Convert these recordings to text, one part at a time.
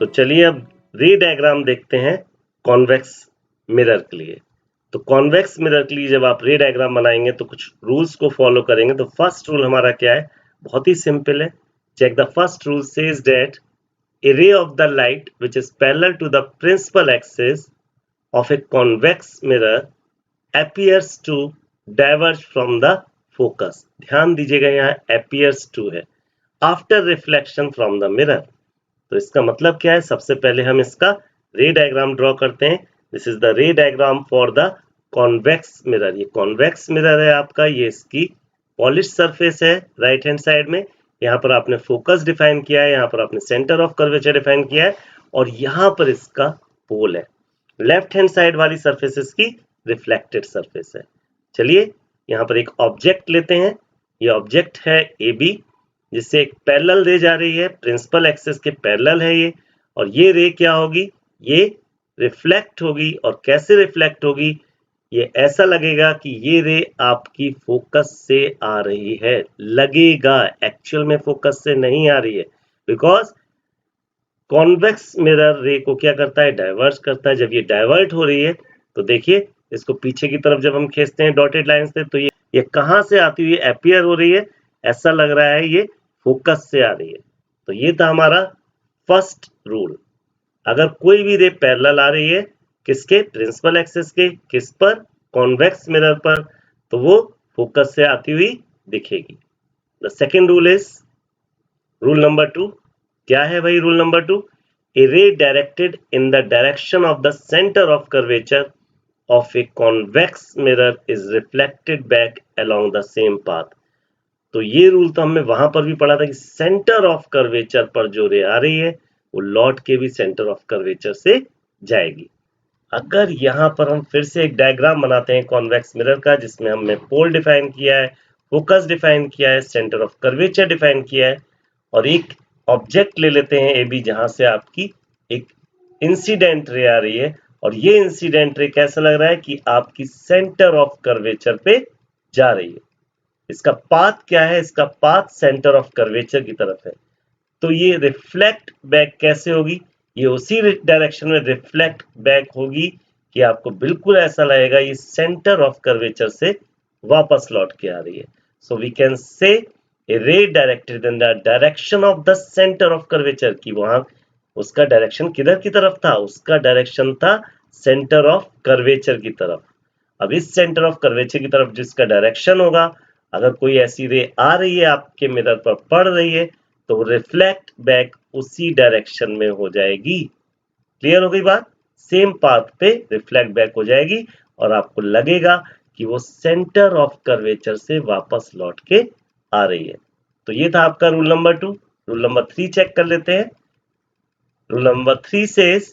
तो चलिए अब रे डायग्राम देखते हैं कॉन्वेक्स मिरर के लिए। तो कॉन्वेक्स मिरर के लिए जब आप रे डायग्राम बनाएंगे तो कुछ रूल्स को फॉलो करेंगे। तो फर्स्ट रूल हमारा क्या है, बहुत ही सिंपल है। Check the first rule says that a ray of the light which is parallel to the principal axis of a convex mirror appears to diverge from the focus। ध्यान दीजिएगा यहाँ appears to है, after reflection from the mirror। तो इसका मतलब क्या है, सबसे पहले हम इसका रे डायग्राम ड्रॉ करते हैं। दिस इज द रे diagram for the convex mirror. ये कॉन्वेक्स मिरर है आपका, ये इसकी पॉलिश सरफेस है राइट हैंड साइड में। यहाँ पर आपने फोकस डिफाइन किया है, यहाँ पर आपने सेंटर ऑफ कर्वेचर डिफाइन किया है, और यहाँ पर इसका पोल है। लेफ्ट हैंड साइड वाली सरफेस इसकी रिफ्लेक्टेड सरफेस है। चलिए यहाँ पर एक ऑब्जेक्ट लेते हैं। ये ऑब्जेक्ट है ए बी, जिससे एक पैरेलल रे जा रही है, प्रिंसिपल एक्सिस के पैरेलल है ये। और ये रे क्या होगी, ये रिफ्लेक्ट होगी। और कैसे रिफ्लेक्ट होगी, ये ऐसा लगेगा कि ये रे आपकी फोकस से आ रही है। लगेगा, एक्चुअल में फोकस से नहीं आ रही है, बिकॉज कॉन्वेक्स मिरर रे को क्या करता है, डाइवर्ट करता है। जब ये डाइवर्ट हो रही है तो देखिए इसको पीछे की तरफ जब हम खींचते हैं डॉटेड लाइन से, तो ये कहां से आती हुई अपीयर हो रही है, ऐसा लग रहा है ये फोकस से आ रही है। तो ये था हमारा फर्स्ट रूल। अगर कोई भी रे पैरेलल आ रही है किसके, प्रिंसिपल एक्सिस के, किस पर, कॉन्वेक्स मिरर पर, तो वो फोकस से आती हुई दिखेगी। The second rule is rule number 2। क्या है भाई रूल नंबर 2? ए रे directed in the direction of the centre of curvature of a convex mirror is reflected back along the same path। तो ये रूल तो हमने वहां पर भी पढ़ा था कि सेंटर ऑफ कर्वेचर पर जो रे आ रही है वो लौट के भी सेंटर ऑफ कर्वेचर से जाएगी। अगर यहाँ पर हम फिर से एक डायग्राम बनाते हैं कॉन्वेक्स मिरर का, जिसमें हमने पोल डिफाइन किया है, फोकस डिफाइन किया है, सेंटर ऑफ कर्वेचर डिफाइन किया है, और एक ऑब्जेक्ट ले लेते हैं ए बी, जहां से आपकी एक इंसिडेंट रे आ रही है। और ये इंसिडेंट रे कैसा लग रहा है कि आपकी सेंटर ऑफ कर्वेचर पे जा रही है। इसका पाथ क्या है, इसका पाथ सेंटर ऑफ कर्वेचर की तरफ है। तो ये रिफ्लेक्ट बैक कैसे होगी, ये उसी डायरेक्शन में रिफ्लेक्ट बैक होगी कि आपको बिल्कुल ऐसा लगेगा ये सेंटर ऑफ कर्वेचर से वापस लौट के आ रही है। सो वी कैन से ए रे directed in the direction of the centre of curvature, की वहां उसका डायरेक्शन किधर की तरफ था, उसका डायरेक्शन था सेंटर ऑफ कर्वेचर की तरफ। अब इस सेंटर ऑफ कर्वेचर की तरफ जिसका डायरेक्शन होगा, अगर कोई ऐसी रे आ रही है आपके मिरर पर पड़ रही है, तो रिफ्लेक्ट बैक उसी डायरेक्शन में हो जाएगी। क्लियर हो गई बात? सेम पाथ पे रिफ्लेक्ट बैक हो जाएगी और आपको लगेगा कि वो सेंटर ऑफ कर्वेचर से वापस लौट के आ रही है। तो ये था आपका rule number 2। Rule number 3 check कर लेते हैं। Rule number 3 says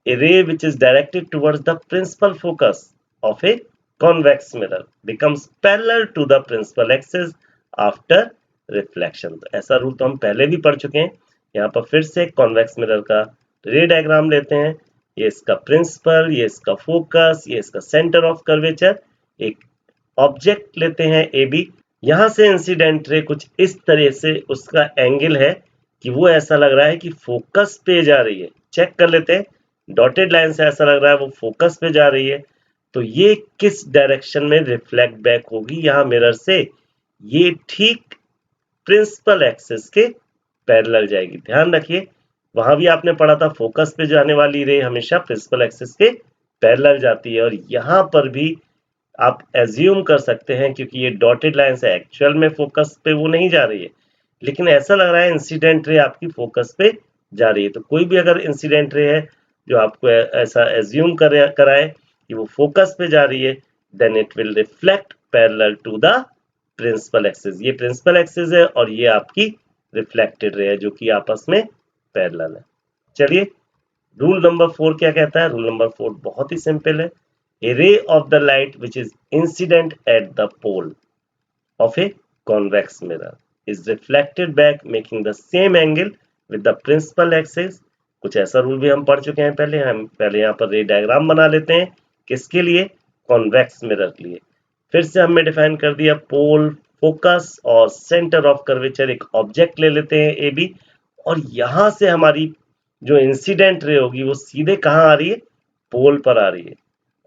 a ray which is directed towards the principal focus of a convex mirror becomes parallel to the principal axis after reflection। तो ऐसा रूल तो हम पहले भी पढ़ चुके हैं। यहाँ पर फिर से कॉन्वेक्स मिरर का रे डायग्राम लेते हैं। ये इसका प्रिंसिपल, ये इसका फोकस, ये इसका सेंटर ऑफ कर्वेचर। एक ऑब्जेक्ट लेते हैं ए बी, यहाँ से इंसिडेंट रे कुछ इस तरह से उसका एंगल है कि वो ऐसा लग रहा है कि फोकस पे जा रही है। चेक कर लेते हैं, डॉटेड लाइन से ऐसा लग रहा है वो फोकस पे जा रही है। तो ये किस डायरेक्शन में रिफ्लेक्ट बैक होगी यहाँ मिरर से, ये ठीक प्रिंसिपल एक्सिस के पैरेलल जाएगी। ध्यान रखिए, वहां भी आपने पढ़ा था फोकस पे जाने वाली रे हमेशा प्रिंसिपल एक्सिस के पैरेलल जाती है, और यहाँ पर भी आप एज्यूम कर सकते हैं, क्योंकि ये डॉटेड लाइन से एक्चुअल में फोकस पे वो नहीं जा रही है, लेकिन ऐसा लग रहा है इंसिडेंट रे आपकी फोकस पे जा रही है। तो कोई भी अगर इंसिडेंट रे है जो आपको ऐसा एज्यूम कराए कि वो फोकस पे जा रही है, then it will reflect parallel to the principal axis. ये प्रिंसिपल एक्सिस है और ये आपकी रिफ्लेक्टेड रे है जो कि आपस में पैरेलल है। चलिए रूल नंबर 4 क्या कहता है? रूल नंबर 4 बहुत ही सिंपल है। A ray of the light which is incident at the pole of a convex mirror is reflected back making the same angle with the principal axis। कुछ ऐसा rule भी हम पढ़ चुके हैं पहले। हम पहले यहाँ पर रे डायग्राम बना लेते हैं, किसके लिए? कॉन्वेक्स मिरर के लिए। फिर से हमने डिफाइन कर दिया पोल, फोकस और सेंटर ऑफ कर्वेचर। एक ऑब्जेक्ट ले लेते हैं ए बी, और यहां से हमारी जो इंसिडेंट रे होगी वो सीधे कहाँ आ रही है, पोल पर आ रही है,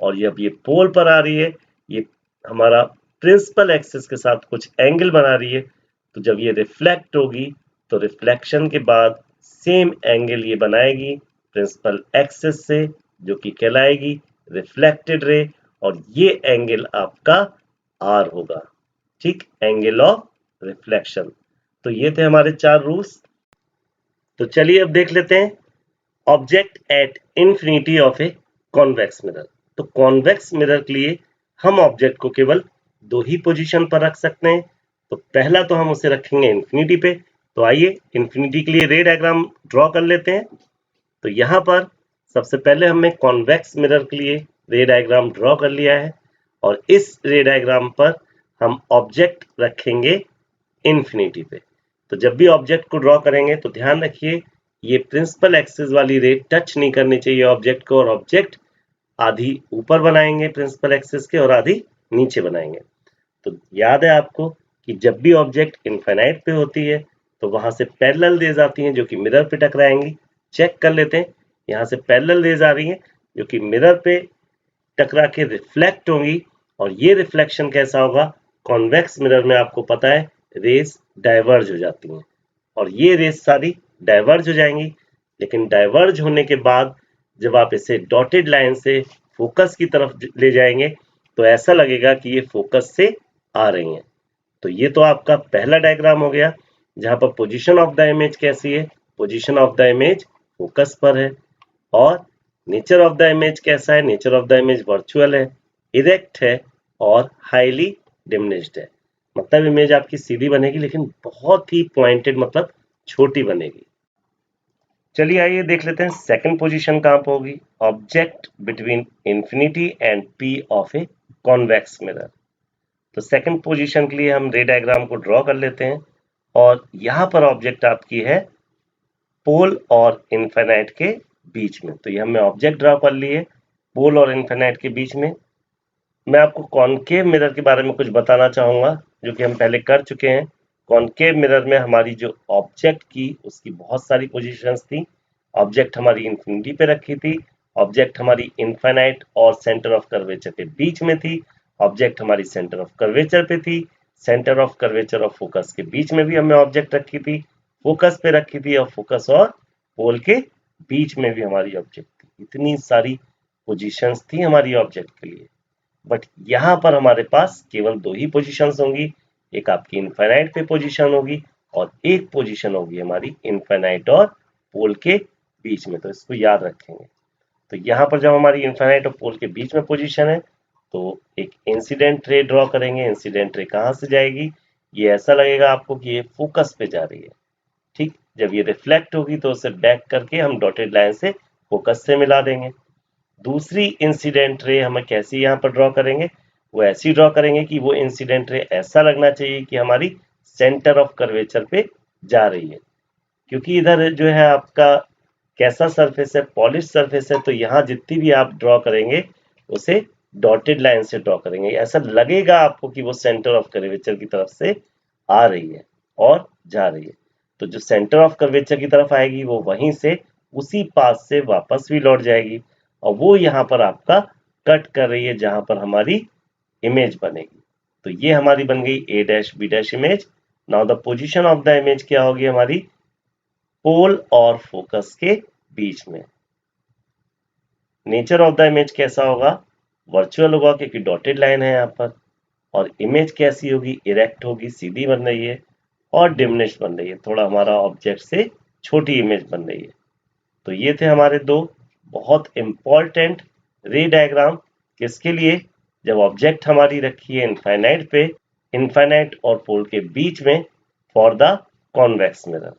और जब ये पोल पर आ रही है, ये हमारा प्रिंसिपल एक्सिस के साथ कुछ एंगल बना रही है, तो जब ये रिफ्लेक्ट होगी तो रिफ्लेक्शन के बाद सेम एंगल ये बनाएगी प्रिंसिपल एक्सिस से, जो कि कहलाएगी रिफ्लेक्टेड रे, और ये एंगल आपका आर होगा, ठीक, एंगल ऑफ रिफ्लेक्शन। तो ये थे हमारे 4 रूल्स। तो चलिए अब देख लेते हैं object at infinity of A convex mirror. तो कॉन्वेक्स मिरर के लिए हम ऑब्जेक्ट को केवल 2 ही पोजीशन पर रख सकते हैं। तो पहला तो हम उसे रखेंगे इंफिनिटी पे। तो आइए इंफिनिटी के लिए रे डायग्राम ड्रॉ कर लेते हैं। तो यहाँ पर सबसे पहले हमने कॉन्वेक्स मिरर के लिए रे डायग्राम ड्रॉ कर लिया है, और इस रे डायग्राम पर हम ऑब्जेक्ट रखेंगे इंफिनिटी पे। तो जब भी ऑब्जेक्ट को ड्रॉ करेंगे तो ध्यान रखिए ये प्रिंसिपल एक्सिस वाली रे टच नहीं करनी चाहिए ऑब्जेक्ट को, और ऑब्जेक्ट आधी ऊपर बनाएंगे प्रिंसिपल एक्सिस के और आधी नीचे बनाएंगे। तो याद है आपको कि जब भी ऑब्जेक्ट इनफाइनाइट पे होती है तो वहां से पैरेलल रेज आती हैं जो कि मिरर पे टकराएंगी। चेक कर लेते हैं, यहाँ से पैरेलल रेज आ रही हैं जो कि मिरर पे टकरा के रिफ्लेक्ट होंगी, और ये रिफ्लेक्शन कैसा होगा, कॉन्वेक्स मिरर में आपको पता है रेज डाइवर्ज हो जाती हैं, और ये रेज सारी डाइवर्ज हो जाएंगी। लेकिन डाइवर्ज होने के बाद जब आप इसे डॉटेड लाइन से फोकस की तरफ ले जाएंगे तो ऐसा लगेगा कि ये फोकस से आ रही हैं। तो ये तो आपका पहला डायग्राम हो गया, जहां पर पोजीशन ऑफ द इमेज कैसी है, position of the image focus पर है, और नेचर ऑफ द इमेज कैसा है, nature of the image virtual है, इरेक्ट है, और हाईली डिमिनिश्ड है। मतलब इमेज आपकी सीधी बनेगी लेकिन बहुत ही पॉइंटेड, मतलब छोटी बनेगी। चलिए आइए देख लेते हैं सेकंड पोजीशन कहां पर होगी, object between infinity and P of A convex mirror. तो सेकंड पोजीशन के लिए हम रे डायग्राम को ड्रॉ कर लेते हैं, और यहां पर ऑब्जेक्ट आपकी है पोल और इनफिनाइट के बीच में। तो ये हमने ऑब्जेक्ट ड्रॉ कर लिए पोल और इनफिनाइट के बीच में। मैं आपको कॉनकेव मिरर के बारे में कुछ बताना चाहूंगा जो कि हम पहले कर चुके हैं। कॉनकेव मिरर में हमारी जो ऑब्जेक्ट की उसकी बहुत सारी पोजीशंस थी। ऑब्जेक्ट हमारी इंफिनिटी पे रखी थी, ऑब्जेक्ट हमारी इनफिनाइट और सेंटर ऑफ कर्वेचर के बीच में थी, ऑब्जेक्ट हमारी सेंटर ऑफ कर्वेचर पे थी, सेंटर ऑफ कर्वेचर और फोकस के बीच में भी हमने ऑब्जेक्ट रखी थी, फोकस पे रखी थी, और फोकस और पोल के बीच में भी हमारी ऑब्जेक्ट थी। इतनी सारी पोजीशंस थी हमारी ऑब्जेक्ट के लिए। बट यहाँ पर हमारे पास केवल 2 ही पोजीशंस होंगी, एक आपकी इनफाइनाइट पे पोजीशन होगी और एक पोजीशन होगी हमारी इनफाइनाइट और पोल के बीच में। तो इसको याद रखेंगे। तो यहाँ पर जब हमारी इनफाइनाइट और पोल के बीच में पोजीशन है तो एक इंसिडेंट रे ड्रॉ करेंगे। इंसिडेंट रे कहाँ से जाएगी, ये ऐसा लगेगा आपको कि ये फोकस पे जा रही है, ठीक। जब ये रिफ्लेक्ट होगी तो उसे बैक करके हम डॉटेड लाइन से फोकस से मिला देंगे। दूसरी इंसिडेंट रे हमें कैसी यहाँ पर ड्रॉ करेंगे, वो ऐसी ड्रॉ करेंगे कि वो इंसिडेंट रे ऐसा लगना चाहिए कि हमारी सेंटर ऑफ कर्वेचर पे जा रही है। क्योंकि इधर जो है आपका कैसा सरफेस है, पॉलिश सरफेस है, तो यहाँ जितनी भी आप ड्रॉ करेंगे उसे डॉटेड लाइन से ड्रॉ करेंगे। ऐसा लगेगा आपको कि वो सेंटर ऑफ कर्वेचर की तरफ से आ रही है और जा रही है। तो जो सेंटर ऑफ कर्वेचर की तरफ आएगी वो वहीं से उसी पाथ से वापस भी लौट जाएगी, और वो यहाँ पर आपका कट कर रही है जहां पर हमारी इमेज बनेगी। तो ये हमारी बन गई A dash B dash image. Now the position of the image क्या होगी हमारी, पोल और फोकस के बीच में। नेचर ऑफ द इमेज कैसा होगा, वर्चुअल होगा क्योंकि डॉटेड लाइन है यहाँ पर। और इमेज कैसी होगी, इरेक्ट होगी, सीधी बन रही है और डिमिनिश्ड बन रही है, थोड़ा हमारा ऑब्जेक्ट से छोटी इमेज बन रही है। तो ये थे हमारे 2 बहुत इंपॉर्टेंट रे डायग्राम। किसके लिए, जब ऑब्जेक्ट हमारी रखी है इनफाइनाइट पे, इनफाइनाइट और पोल के बीच में, फॉर द कॉन्वेक्स मिरर।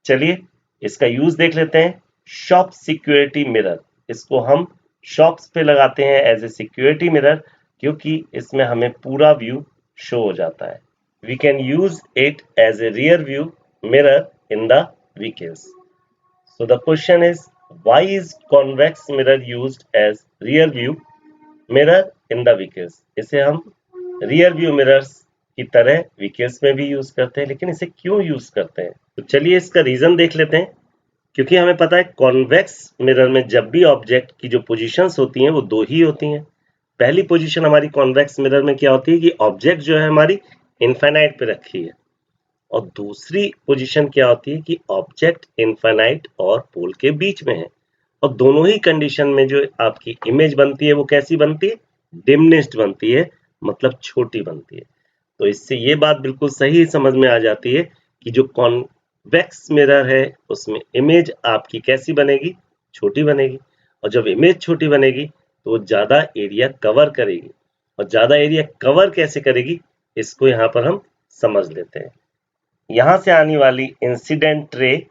चलिए इसका यूज देख लेते हैं। शॉप सिक्योरिटी मिरर, इसको हम शॉप्स पे लगाते हैं एज ए सिक्योरिटी मिरर, क्योंकि इसमें हमें पूरा व्यू शो हो जाता है। We can use it as a rear view mirror in the vehicles. So the question is, why is convex mirror used as rear view mirror in the vehicles? इसे हम rear view mirrors की तरह vehicles में भी use करते हैं, लेकिन इसे क्यों यूज करते हैं? तो चलिए इसका रीजन देख लेते हैं। क्योंकि हमें पता है कॉन्वेक्स मिरर में जब भी ऑब्जेक्ट की जो पोजीशंस होती हैं वो दो ही होती हैं। पहली पोजीशन हमारी कॉन्वेक्स मिरर में क्या होती है कि ऑब्जेक्ट जो है हमारी इनफाइनाइट पे रखी है, और दूसरी पोजीशन क्या होती है कि ऑब्जेक्ट इनफाइनाइट और पोल के बीच में है। और दोनों ही कंडीशन में जो आपकी इमेज बनती है वो कैसी बनती है? डिमिनिश्ड बनती है, मतलब छोटी बनती है। तो इससे ये बात बिल्कुल सही समझ में आ जाती है कि जो कॉन्वेक्स मिरर है उसमें इमेज आपकी कैसी बनेगी? छोटी बनेगी। और जब इमेज छोटी बनेगी तो वो ज्यादा एरिया कवर करेगी, और ज्यादा एरिया कवर कैसे करेगी इसको यहाँ पर हम समझ लेते हैं। यहाँ से आने वाली इंसिडेंट रे,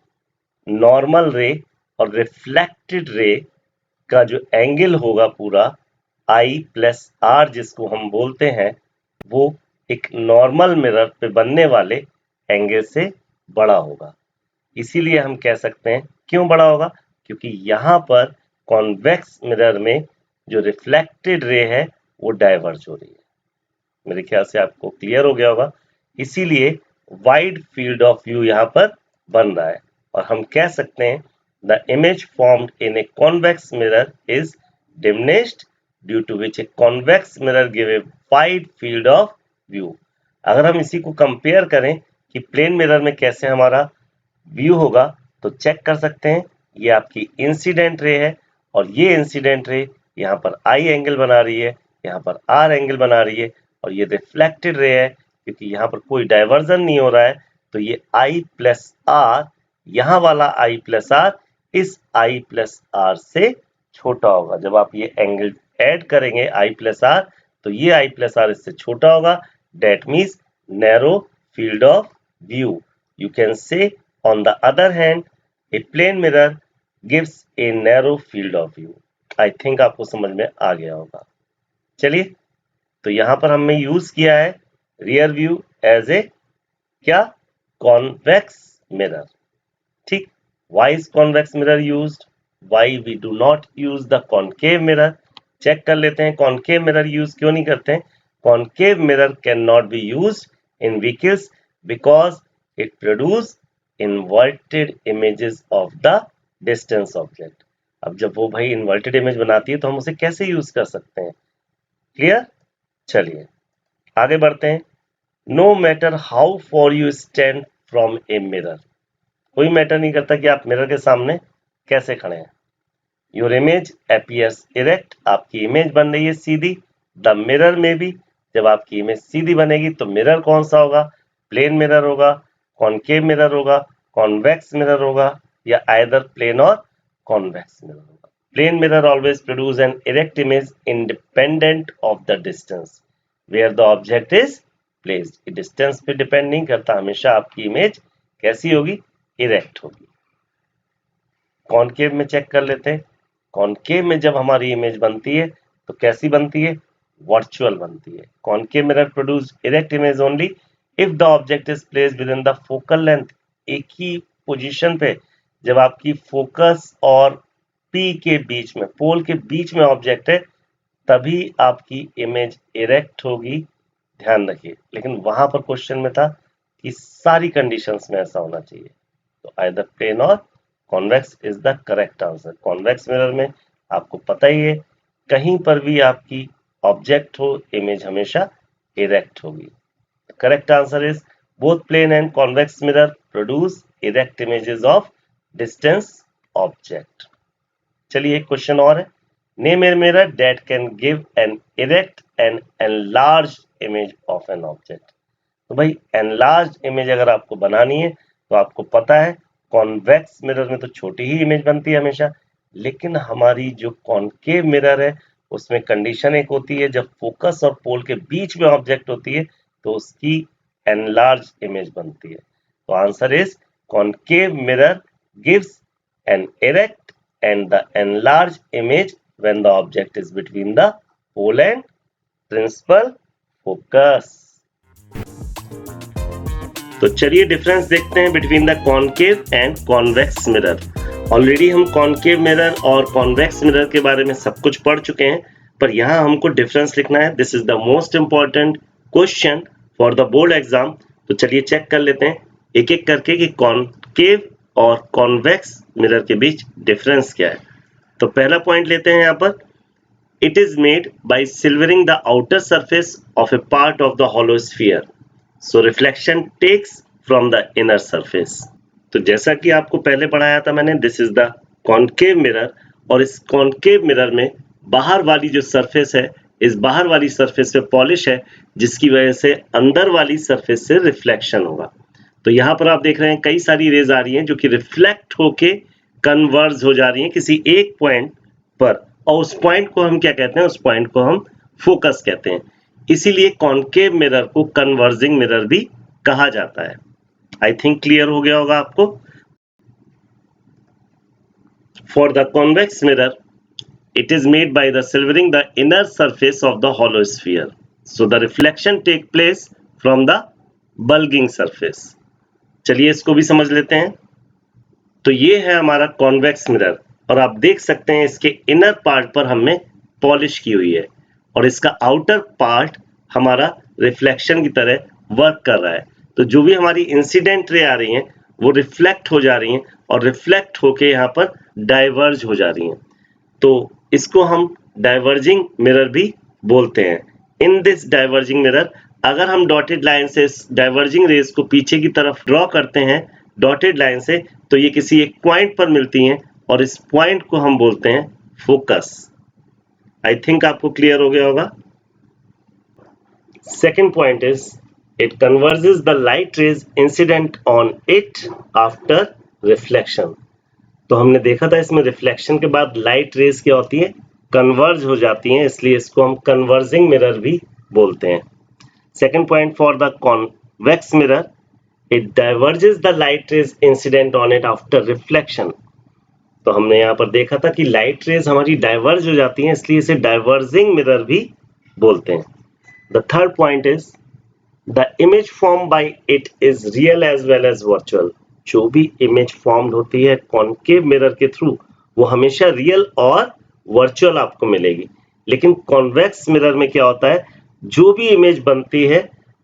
नॉर्मल रे और रिफ्लेक्टेड रे का जो एंगल होगा पूरा I प्लस R जिसको हम बोलते हैं, वो एक नॉर्मल मिरर पे बनने वाले एंगल से बड़ा होगा। इसीलिए हम कह सकते हैं, क्यों बड़ा होगा? क्योंकि यहाँ पर कॉन्वेक्स मिरर में जो रिफ्लेक्टेड रे है वो डाइवर्ज हो रही है। मेरे ख्याल से आपको क्लियर हो गया होगा। इसीलिए वाइड फील्ड ऑफ व्यू यहाँ पर बन रहा है, और हम कह सकते हैं the image formed in a convex mirror is diminished due to which a convex mirror give a wide field of view. अगर हम इसी को कंपेयर करें कि प्लेन मिरर में कैसे हमारा व्यू होगा, तो चेक कर सकते हैं ये आपकी इंसिडेंट रे है, और ये इंसिडेंट रे यहाँ पर आई एंगल बना रही है, यहाँ पर आर एंगल बना रही है, और ये रिफ्लेक्टेड रे है क्योंकि यहाँ पर कोई डाइवर्जन नहीं हो रहा है। तो ये आई प्लस आर, यहाँ वाला आई प्लस आर इस आई प्लस आर से छोटा होगा। जब आप ये एंगल ऐड करेंगे आई प्लस आर, तो ये आई प्लस आर इससे छोटा होगा। That means narrow field of view. You can say on the other hand, a plane mirror gives a narrow field of view. I think आपको समझ में आ गया होगा। चलिए, तो यहाँ पर हमने यूज किया है रियर व्यू एज ए क्या? Convex mirror. ठीक, why is convex mirror used? Why we do not use the concave mirror? चेक कर लेते हैं कॉन्केव मिरर यूज क्यों नहीं करते हैं। Concave mirror can not be used in vehicles because it produce inverted images of the distance object. अब जब वो भाई इन्वर्टेड इमेज बनाती है तो हम उसे कैसे यूज कर सकते हैं? क्लियर? चलिए आगे बढ़ते हैं। No matter how far you stand from a mirror, कोई मैटर नहीं करता कि आप मिरर के सामने कैसे खड़े हैं। योर इमेज अपीयर्स इरेक्ट, आपकी इमेज बन रही है सीधी। द मिरर में भी, जब आपकी इमेज सीधी बनेगी तो मिरर कौन सा होगा? प्लेन मिरर होगा, कॉन्केव मिरर होगा, कॉन्वेक्स मिरर होगा, या आइदर प्लेन और कॉन्वेक्स मिरर होगा। Plane mirror always produce an erect image independent of the distance where the object is placed. Distance पे डिपेंड नहीं करता, हमेशा आपकी इमेज कैसी होगी? इरेक्ट होगी। कॉन्केव में चेक कर लेते हैं। कॉन्केव में जब हमारी इमेज बनती है तो कैसी बनती है? वर्चुअल बनती है। Concave mirror produce erect image only if the object is placed with in the focal length. एक ही पोजीशन पे जब आपकी फोकस और पी के बीच में, पोल के बीच में ऑब्जेक्ट है, तभी आपकी इमेज इरेक्ट होगी। ध्यान रखिए, लेकिन वहां पर क्वेश्चन में था कि सारी कंडीशंस में ऐसा होना चाहिए। तो आइदर प्लेन और convex is the correct answer. Convex mirror में आपको पता ही है, कहीं पर भी आपकी ऑब्जेक्ट हो, इमेज हमेशा इरेक्ट होगी। Correct answer is both plane and convex mirror produce erect images of distance object. चलिए एक क्वेश्चन और है। Name a mirror that can give an erect and enlarge image of an object. तो भाई enlarge image अगर आपको बनानी है तो आपको पता है कॉन्वेक्स मिरर में तो छोटी ही इमेज बनती है हमेशा, लेकिन हमारी जो कॉन्केव मिरर है उसमें कंडीशन एक होती है, जब फोकस और पोल के बीच में ऑब्जेक्ट होती है तो उसकी एनलार्ज इमेज बनती है। तो answer is concave mirror gives an erect and the enlarge image when the object is between the pole and principal focus. तो चलिए डिफरेंस देखते हैं between the concave and convex mirror. Already हम concave mirror और convex mirror के बारे में सब कुछ पढ़ चुके हैं, पर यहाँ हमको डिफरेंस लिखना है। This is the most important question for the board exam. तो चलिए चेक कर लेते हैं एक एक करके कि कॉन्केव और कॉन्वेक्स मिरर के बीच डिफरेंस क्या है। तो पहला पॉइंट लेते हैं यहाँ पर, it is made by silvering the outer surface of a part of the hollow sphere, so reflection takes from the inner surface. तो जैसा कि आपको पहले पढ़ाया था मैंने, this is the concave mirror, और इस कॉन्केव मिरर में बाहर वाली जो सरफेस है, इस बाहर वाली सरफेस पे पॉलिश है, जिसकी वजह से अंदर वाली सरफेस से रिफ्लेक्शन होगा। तो यहाँ पर आप देख रहे हैं कई सारी रेज आ रही हैं जो कि रिफ्लेक्ट होके कन्वर्ज हो जा रही हैं किसी एक पॉइंट पर, और उस पॉइंट को हम क्या कहते हैं, उस पॉइंट को हम फोकस कहते हैं। इसीलिए कॉन्केव मिरर को कन्वर्जिंग मिरर भी कहा जाता है। आई थिंक क्लियर हो गया होगा आपको। For the convex mirror, it is made by the silvering the inner surface of the hollow sphere, so the reflection take place from the bulging surface। चलिए इसको भी समझ लेते हैं। तो ये है हमारा कॉन्वेक्स मिरर, और आप देख सकते हैं इसके इनर पार्ट पर हमने पॉलिश की हुई है, और इसका आउटर पार्ट हमारा रिफ्लेक्शन की तरह वर्क कर रहा है। तो जो भी हमारी इंसिडेंट रे आ रही हैं वो रिफ्लेक्ट हो जा रही हैं, और रिफ्लेक्ट होके यहाँ पर डाइवर्ज हो जा रही हैं। तो इसको हम डाइवर्जिंग मिरर भी बोलते हैं। इन दिस डाइवर्जिंग मिरर, अगर हम डॉटेड लाइन से डाइवर्जिंग रेज को पीछे की तरफ ड्रॉ करते हैं डॉटेड लाइन से, तो ये किसी एक पॉइंट पर मिलती हैं, और इस पॉइंट को हम बोलते हैं फोकस। आई थिंक आपको क्लियर हो गया होगा। Second point is, it converges the light rays incident on it after reflection. तो हमने देखा था इसमें रिफ्लेक्शन के बाद लाइट रेज क्या होती है, कन्वर्ज हो जाती हैं, इसलिए इसको हम कन्वर्जिंग मिरर भी बोलते हैं। Second point, for the convex mirror, it diverges the light rays incident on it after reflection. तो हमने यहाँ पर देखा था कि लाइट रेज हमारी डाइवर्ज हो जाती हैं, इसलिए इसे डाइवर्जिंग मिरर भी बोलते हैं। The third point is, the image form by it is real as well as virtual. जो भी इमेज फॉर्म्ड होती है कॉन्केव मिरर के थ्रू, वो हमेशा रियल और वर्चुअल आपको मिलेगी। लेकिन कॉन्वेक्स मिरर में क्या होता है, जो भी इमेज बनती है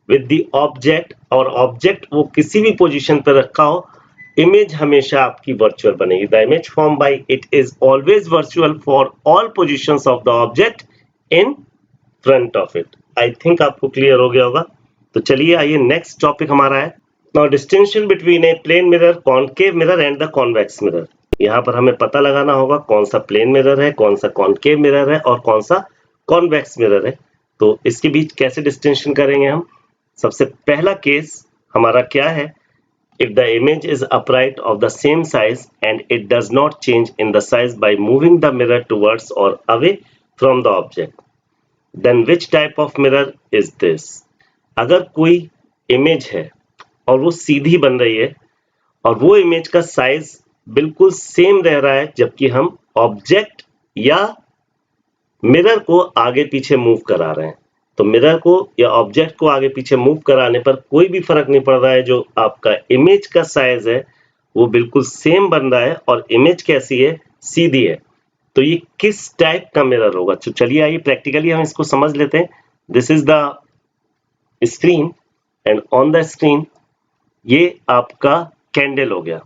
विद द ऑब्जेक्ट, और ऑब्जेक्ट वो किसी भी पोजीशन पर रखा हो, इमेज हमेशा आपकी वर्चुअल बनेगी। The image form by it is always virtual for all positions of the object in front of it. I think आपको क्लियर हो गया होगा। तो चलिए आइए, नेक्स्ट टॉपिक हमारा है Now distinction between a plane mirror, concave mirror and the convex mirror। यहाँ पर हमें पता लगाना होगा कौन सा प्लेन मिरर है, कौन सा कॉन्केव मिरर है, और कौन सा कॉन्वेक्स मिरर है। तो इसके बीच कैसे डिस्टिंक्शन करेंगे हम। सबसे पहला केस हमारा क्या है, if the image is upright of the same size and it does not change in the size by moving the mirror towards or away from the object, then which type of mirror is this। अगर कोई image है और वो सीधी बन रही है, और वो इमेज का साइज बिल्कुल सेम रह रहा है, जबकि हम ऑब्जेक्ट या मिरर को आगे पीछे मूव करा रहे हैं, तो मिरर को या ऑब्जेक्ट को आगे पीछे मूव कराने पर कोई भी फर्क नहीं पड़ रहा है, जो आपका इमेज का साइज है वो बिल्कुल सेम बन रहा है, और इमेज कैसी है, सीधी है। तो ये किस टाइप का मिरर होगा। तो चलिए आइए प्रैक्टिकली हम इसको समझ लेते हैं। This is the screen, and on the screen ये आपका कैंडल हो गया,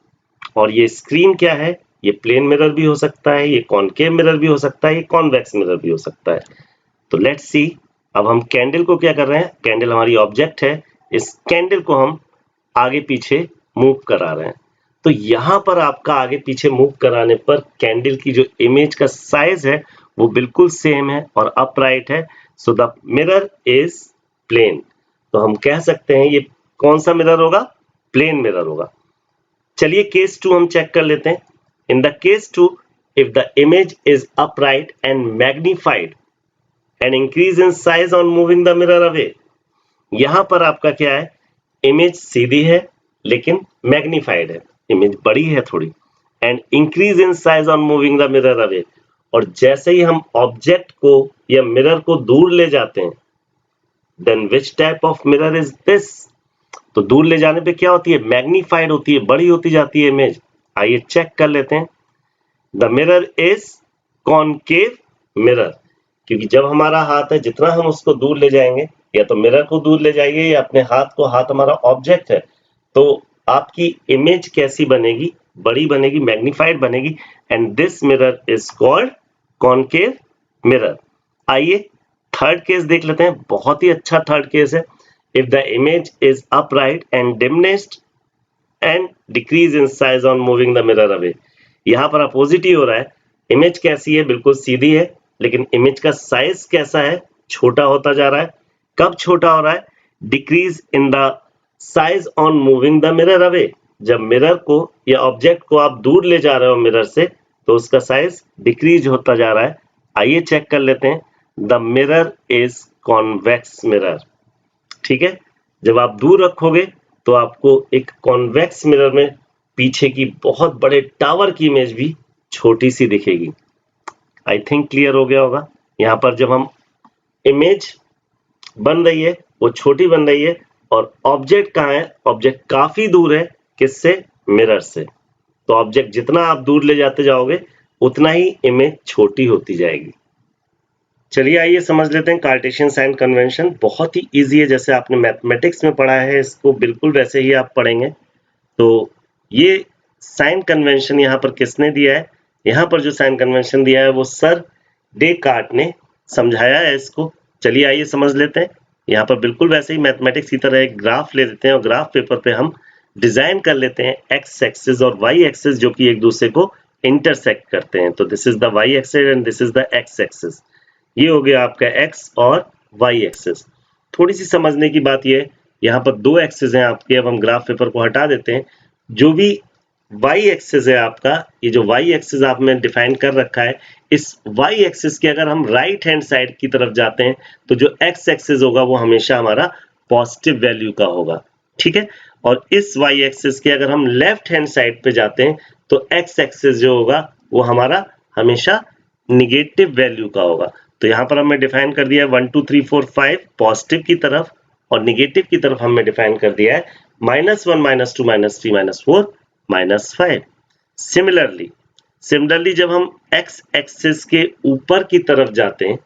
और ये स्क्रीन क्या है, ये प्लेन मिरर भी हो सकता है, ये कॉन्केव मिरर भी हो सकता है, ये कॉन्वेक्स मिरर भी हो सकता है। तो लेट्स सी, अब हम कैंडल को क्या कर रहे हैं, कैंडल हमारी ऑब्जेक्ट है, इस कैंडल को हम आगे पीछे मूव करा रहे हैं। तो यहाँ पर आपका आगे पीछे मूव कराने पर कैंडल की जो इमेज का साइज है वो बिल्कुल सेम है और अपराइट है, so the mirror is plane. तो हम कह सकते हैं ये कौन सा मिरर होगा, प्लेन मिरर होगा। चलिए केस 2 हम चेक कर लेते हैं। In the case 2, if the image is upright and magnified and increase in size on moving the mirror away. यहां पर आपका क्या है, इमेज सीधी है लेकिन मैग्निफाइड है, इमेज बड़ी है थोड़ी, and increase in size on moving the mirror away. और जैसे ही हम ऑब्जेक्ट को या मिरर को दूर ले जाते हैं, then which type of mirror is this. तो दूर ले जाने पे क्या होती है, मैग्निफाइड होती है, बड़ी होती जाती है इमेज। आइए चेक कर लेते हैं। The mirror is concave mirror, क्योंकि जब हमारा हाथ है, जितना हम उसको दूर ले जाएंगे, या तो मिरर को दूर ले जाइए या अपने हाथ को, हाथ हमारा ऑब्जेक्ट है, तो आपकी इमेज कैसी बनेगी, बड़ी बनेगी, मैग्निफाइड बनेगी, and this mirror is called concave mirror. आइए थर्ड केस देख लेते हैं, बहुत ही अच्छा थर्ड केस है। If the image is upright and diminished and decrease in size on moving the mirror away. यहाँ पर अपोजिट ही हो रहा है, इमेज कैसी है, बिल्कुल सीधी है, लेकिन इमेज का साइज कैसा है, छोटा होता जा रहा है। कब छोटा हो रहा है? Decrease in the size on moving the mirror away. जब मिरर को या ऑब्जेक्ट को आप दूर ले जा रहे हो मिरर से, तो उसका साइज डिक्रीज होता जा रहा है। आइए चेक कर लेते हैं। The mirror is convex mirror. ठीक है, जब आप दूर रखोगे तो आपको एक कॉन्वेक्स मिरर में पीछे की बहुत बड़े टावर की इमेज भी छोटी सी दिखेगी। आई थिंक क्लियर हो गया होगा। यहाँ पर जब हम इमेज बन रही है वो छोटी बन रही है, और ऑब्जेक्ट कहाँ है? ऑब्जेक्ट काफी दूर है, किससे? मिरर से। तो ऑब्जेक्ट जितना आप दूर ले जाते जाओगे उतना ही इमेज छोटी होती जाएगी। चलिए आइए समझ लेते हैं कार्टेशियन साइन कन्वेंशन। बहुत ही इजी है, जैसे आपने मैथमेटिक्स में पढ़ा है इसको बिल्कुल वैसे ही आप पढ़ेंगे। तो ये साइन कन्वेंशन यहाँ पर किसने दिया है? यहाँ पर जो साइन कन्वेंशन दिया है वो सर डेकार्ट ने समझाया है इसको। चलिए आइए समझ लेते हैं। यहाँ पर बिल्कुल वैसे ही मैथमेटिक्स की तरह एक ग्राफ ले लेते हैं और ग्राफ पेपर पे हम डिजाइन कर लेते हैं एक्स एक्सिस और वाई एक्सिस जो कि एक दूसरे को इंटरसेक्ट करते हैं। तो this is the Y axis and this is the X axis. ये हो गया आपका एक्स और वाई एक्सिस। थोड़ी सी समझने की बात ये है, यहाँ पर दो एक्सिस हैं आपके। अब हम ग्राफ पेपर को हटा देते हैं। जो भी वाई एक्सिस है आपका, ये जो वाई एक्सिस आपने डिफाइन कर रखा है, इस वाई एक्सिस के अगर हम राइट हैंड साइड की तरफ जाते हैं तो जो एक्स एक्सिस होगा वो हमेशा हमारा पॉजिटिव वैल्यू का होगा। ठीक है, और इस वाई एक्सिस के अगर हम लेफ्ट हैंड साइड पे जाते हैं तो एक्स एक्सिस जो होगा वो हमारा हमेशा निगेटिव वैल्यू का होगा। तो यहाँ पर हमने डिफाइन कर दिया है 1 2 3 4 5 पॉजिटिव की तरफ, और निगेटिव की तरफ हमने डिफाइन कर दिया है -1 -2 -3 -4 -5। सिमिलरली जब हम एक्स एक्सिस के ऊपर की तरफ जाते हैं,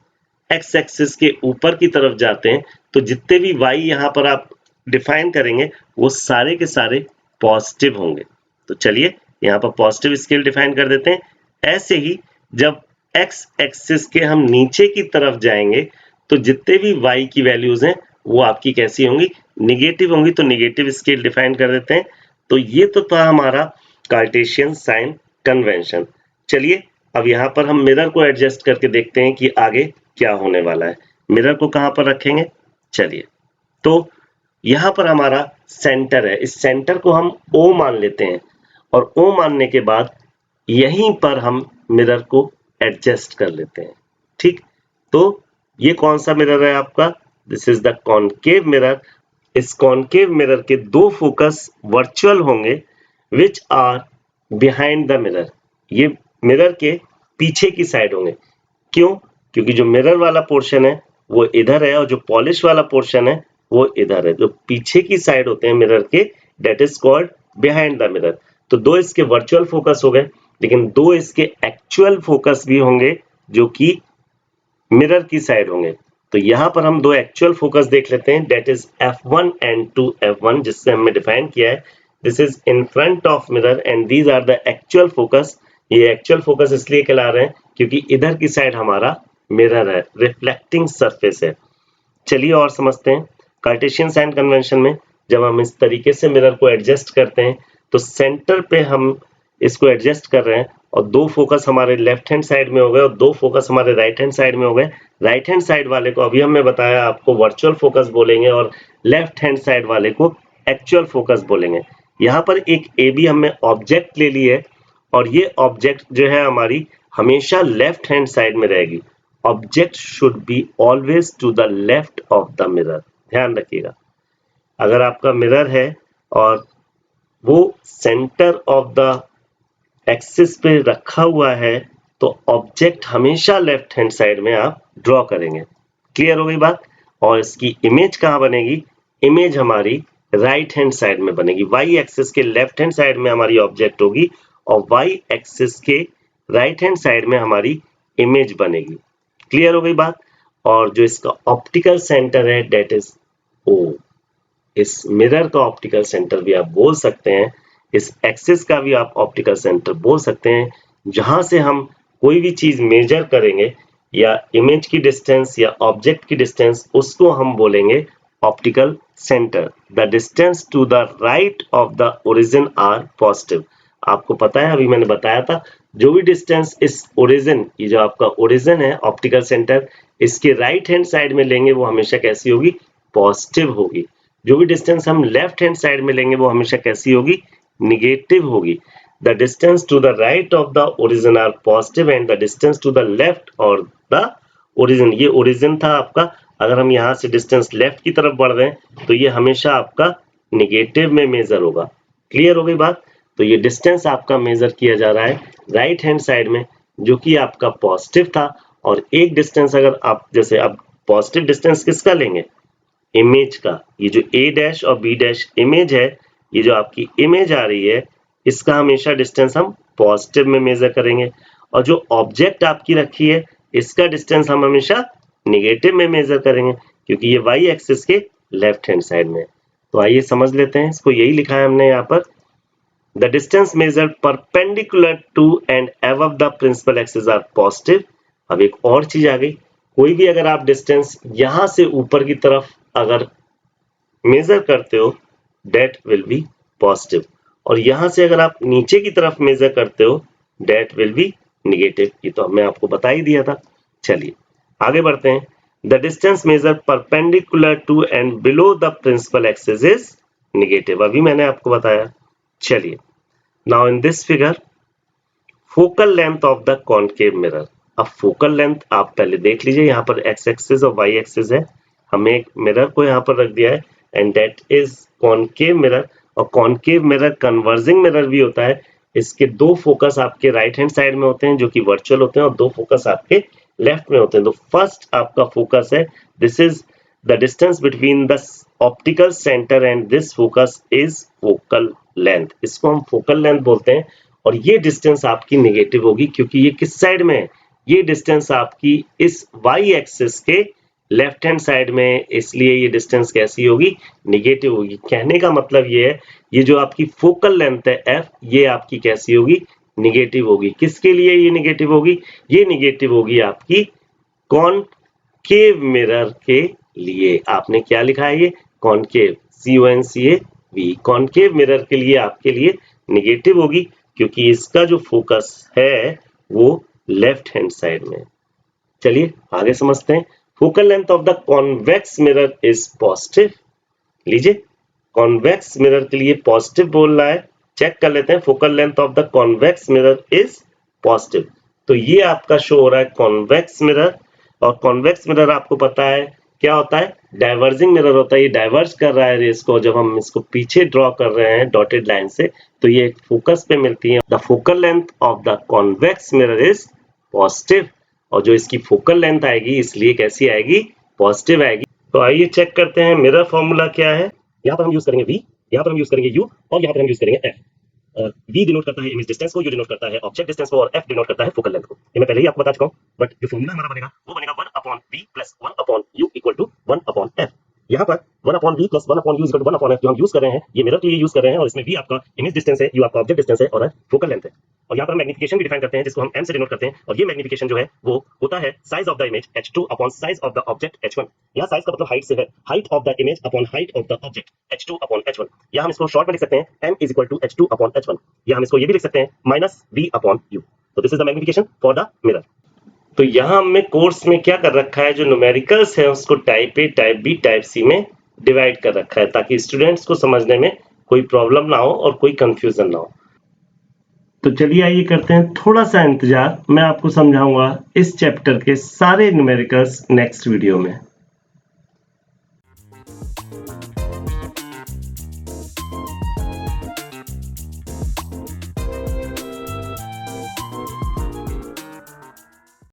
एक्स एक्सिस के ऊपर की तरफ जाते हैं, तो जितने भी वाई यहाँ पर आप डिफाइन करेंगे वो सारे के सारे पॉजिटिव होंगे। तो चलिए यहाँ पर पॉजिटिव स्केल डिफाइन कर देते हैं। ऐसे ही जब एक्स एक्सिस के हम नीचे की तरफ जाएंगे तो जितने भी वाई की वैल्यूज हैं वो आपकी कैसी होंगी? निगेटिव होंगी। तो निगेटिव स्केल डिफाइन कर देते हैं। तो ये तो था हमारा कार्टेशियन साइन कन्वेंशन। चलिए अब यहाँ पर हम मिरर को एडजस्ट करके देखते हैं कि आगे क्या होने वाला है। मिरर को कहाँ पर रखेंगे? चलिए, तो यहाँ पर हमारा सेंटर है, इस सेंटर को हम O मान लेते हैं, और O मानने के बाद यहीं पर हम मिरर को एडजस्ट कर लेते हैं। ठीक, तो ये कौन सा मिरर है आपका? This is the concave mirror. इस कॉनकेव मिरर के दो फोकस वर्चुअल होंगे which are behind the mirror. ये मिरर के पीछे की साइड होंगे। क्यों? क्योंकि जो मिरर वाला पोर्शन है वो इधर है और जो पॉलिश वाला पोर्शन है वो इधर है। जो पीछे की साइड होते हैं मिरर के, that is called behind the mirror. तो दो इसके वर्चुअल फोकस हो गए, लेकिन दो इसके एक्चुअल फोकस भी होंगे जो कि मिरर की साइड होंगे। तो यहाँ पर हम दो एक्चुअल फोकस देख लेते हैं, that is F1 and 2 F1, जिससे हमने डिफाइन किया है this is in front of mirror and these are the actual focus. ये एक्चुअल फोकस इसलिए कहला रहे हैं क्योंकि इधर की साइड हमारा मिरर है, रिफ्लेक्टिंग सरफेस है। चलिए और समझते हैं। कार्टेशियन साइन कन्वेंशन में जब हम इस तरीके से मिरर को एडजस्ट करते हैं तो सेंटर पे हम इसको एडजस्ट कर रहे हैं, और दो फोकस हमारे लेफ्ट हैंड साइड में हो गए और दो फोकस हमारे राइट हैंड साइड में हो गए। राइट हैंड साइड वाले को अभी हमने बताया आपको वर्चुअल फोकस बोलेंगे, और लेफ्ट हैंड साइड वाले को एक्चुअल फोकस बोलेंगे। यहाँ पर एक ए बी हमने ऑब्जेक्ट ले ली है, और ये ऑब्जेक्ट जो है हमारी हमेशा लेफ्ट हैंड साइड में रहेगी। Object should be always to the left of the mirror. ध्यान रखिएगा, अगर आपका मिरर है और वो सेंटर ऑफ द एक्सिस पे रखा हुआ है तो ऑब्जेक्ट हमेशा लेफ्ट हैंड साइड में आप ड्रॉ करेंगे। क्लियर हो गई बात? और इसकी इमेज कहाँ बनेगी? इमेज हमारी राइट हैंड साइड में बनेगी। वाई एक्सिस के लेफ्ट हैंड साइड में हमारी ऑब्जेक्ट होगी और वाई एक्सिस के राइट हैंड साइड में हमारी इमेज बनेगी। क्लियर हो गई बात? और जो इसका ऑप्टिकल सेंटर है दैट इज O। इस मिरर का ऑप्टिकल सेंटर भी आप बोल सकते हैं, इस एक्सिस का भी आप ऑप्टिकल सेंटर बोल सकते हैं, जहां से हम कोई भी चीज मेजर करेंगे या इमेज की डिस्टेंस या ऑब्जेक्ट की डिस्टेंस, उसको हम बोलेंगे optical centre. The distance to the right of the origin are positive. आपको पता है, अभी मैंने बताया था, जो भी डिस्टेंस इस ओरिजिन, ये जो आपका ओरिजिन है ऑप्टिकल सेंटर, इसके राइट हैंड साइड में लेंगे वो हमेशा कैसी होगी? पॉजिटिव होगी। जो भी डिस्टेंस हम लेफ्ट हैंड साइड में लेंगे वो हमेशा कैसी होगी? निगेटिव होगी। The distance to the right of the origin are positive and the distance to the left और द ओरिजिन, ये ओरिजिन था आपका, अगर हम यहाँ से डिस्टेंस लेफ्ट की तरफ बढ़ रहे हैं तो ये हमेशा आपका निगेटिव में मेजर होगा। क्लियर हो गई बात? तो ये डिस्टेंस आपका मेजर किया जा रहा है राइट हैंड साइड में, जो कि आपका पॉजिटिव था। और एक डिस्टेंस अगर आप, जैसे अब पॉजिटिव डिस्टेंस किसका लेंगे? इमेज का। ये जो a डैश और b डैश इमेज है, ये जो आपकी इमेज आ रही है, इसका हमेशा डिस्टेंस हम पॉजिटिव में मेजर करेंगे। और जो ऑब्जेक्ट आपकी रखी है, इसका डिस्टेंस हम हमेशा निगेटिव में मेजर करेंगे, क्योंकि ये y एक्सिस के लेफ्ट हैंड साइड में है। तो आइए समझ लेते हैं इसको। यही लिखा है हमने यहाँ पर, the distance measure perpendicular to and above the principal axis are positive. अब एक और चीज आ गई, कोई भी अगर आप डिस्टेंस यहां से ऊपर की तरफ अगर मेजर करते हो, डेट विल बी पॉजिटिव, और यहां से अगर आप नीचे की तरफ मेजर करते हो, डेट विल बी निगेटिव। ये तो मैं आपको बता ही दिया था। चलिए आगे बढ़ते हैं। The distance measure perpendicular to and below the principal axis is negative, अभी मैंने आपको बताया। चलिए, now in this figure, focal length of the concave mirror. अब फोकल लेंथ आप पहले देख लीजिए, यहाँ पर एक्स एक्सिस और वाई एक्सिस है, हमें एक मिरर को यहाँ पर रख दिया है and that is concave mirror. और कॉनकेव मिरर कन्वर्जिंग मिरर भी होता है। इसके दो फोकस आपके राइट हैंड साइड में होते हैं जो कि वर्चुअल होते हैं, और दो फोकस आपके लेफ्ट में होते हैं। तो फर्स्ट आपका फोकस है, this is the distance between the optical centre and this focus is focal length. इसको हम फोकल लेंथ बोलते हैं। और ये डिस्टेंस आपकी नेगेटिव होगी, क्योंकि ये किस साइड में है? ये डिस्टेंस आपकी इस वाई एक्सिस के लेफ्ट हैंड साइड में, इसलिए ये डिस्टेंस कैसी होगी? निगेटिव होगी। कहने का मतलब ये है, ये जो आपकी फोकल लेंथ है एफ, ये आपकी कैसी होगी? निगेटिव होगी। किसके लिए ये निगेटिव होगी? ये निगेटिव होगी आपकी कॉनकेव मिरर के लिए। आपने क्या लिखा है? ये कॉनकेव, CONCAV, कॉनकेव मिरर के लिए आपके लिए निगेटिव होगी, क्योंकि इसका जो फोकस है वो लेफ्ट हैंड साइड में। चलिए आगे समझते हैं। Focal length of the convex mirror is positive. लीजिए, कॉन्वेक्स मिरर के लिए पॉजिटिव बोल रहा है। चेक कर लेते हैं, focal length of the convex mirror is positive. तो ये आपका शो हो रहा है कॉन्वेक्स मिरर। और कॉन्वेक्स मिरर आपको पता है क्या होता है? डाइवर्जिंग मिरर होता है। ये डाइवर्ज कर रहा है रेस को। जब हम इसको पीछे ड्रॉ कर रहे हैं डॉटेड लाइन से, तो ये फोकस पे मिलती है। The focal length of the convex mirror is positive. और जो इसकी फोकल लेंथ आएगी, इसलिए कैसी आएगी? पॉजिटिव आएगी। तो आइए चेक करते हैं मिरर फॉर्मूला क्या है। यहाँ पर हम यूज करेंगे V, यहाँ पर हम यूज करेंगे U, और यहाँ पर हम यूज करेंगे F। V डिनोट करता है इमेज डिस्टेंस को, U डिनोट करता है ऑब्जेक्ट डिस्टेंस को, और F डिनोट करता है फोकल लेंथ को। ये मैं पहले ही आपको बता चुका हूँ, बट जो फॉर्मूला हमारा बनेगा वो बनेगा 1/V plus 1/U equal to 1/F। यहाँ पर 1/V plus 1/U equal to 1/F जो हम यूज कर रहे हैं, ये मिरर के लिए यूज कर रहे हैं, और इसमें V आपका इमेज डिस्टेंस है, U आपका ऑब्जेक्ट डिस्टेंस है, और फोकल लेंथ है। और यहाँ पर हम मैग्निफिकेशन भी डिफाइन करते हैं, जिसको हम M से डिनोट करते हैं। और ये मैग्निफिकेशन जो है वो होता है size of the image H2 upon size of the object H1। यहाँ साइज का मतलब हाइट से है, height of the image upon height of the object H2 upon H1। या हम इसको शॉर्ट में लिख सकते हैं M is equal to H2 upon H1, या हम इसको ये भी लिख सकते हैं माइनस V अपॉन U। तो this is the magnification for the mirror. तो यहाँ हमने कोर्स में क्या कर रखा है, जो न्यूमेरिकल्स है उसको type A, type B, type C में डिवाइड कर रखा है, ताकि स्टूडेंट्स को समझने में कोई प्रॉब्लम ना हो और कोई कंफ्यूजन ना हो। तो चलिए आइए करते हैं थोड़ा सा इंतजार, मैं आपको समझाऊंगा इस चैप्टर के सारे न्यूमेरिकल्स नेक्स्ट वीडियो में।